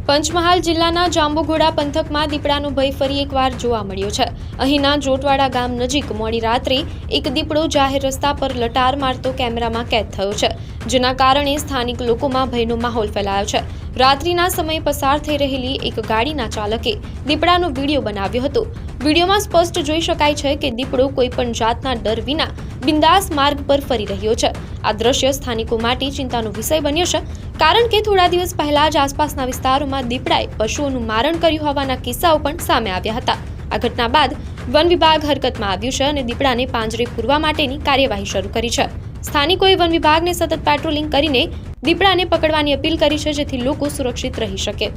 પંચમહાલ જિલ્લાના જાંબુઘોડા પંથકમાં દીપડાનો ભય ફરી એકવાર જોવા મળ્યો છે। અહીંના જોટવાડા ગામ નજીક મોડી રાત્રે એક દીપડો જાહેર રસ્તા પર લટાર મારતો કેમેરામાં કેદ થયો છે, જેના કારણે સ્થાનિક લોકોમાં ભયનો માહોલ ફેલાયો છે। રાત્રિના સમયે પસાર થઈ રહેલી એક ગાડીના ચાલકે દીપડાનો વિડીયો બનાવ્યો હતો। વિડીયોમાં સ્પષ્ટ જોઈ શકાય છે કે દીપડો કોઈપણ જાતના ડર વિના બિંદાસ માર્ગ પર ફરી રહ્યો છે। આ દ્રશ્ય સ્થાનિકો માટે ચિંતાનો વિષય બન્યો છે, કારણ કે થોડા દિવસ પહેલા જ આસપાસના વિસ્તારોમાં દીપડાએ પશુઓનું મારણ કર્યું હોવાના કિસ્સાઓ પણ સામે આવ્યા હતા। આ ઘટના બાદ વન વિભાગ હરકતમાં આવ્યું છે અને દીપડાને પાંજરે પૂરવા માટેની કાર્યવાહી શરૂ કરી છે। સ્થાનિકોએ વન વિભાગને સતત પેટ્રોલિંગ કરીને દીપડાને પકડવાની અપીલ કરી છે, જેથી લોકો સુરક્ષિત રહી શકે।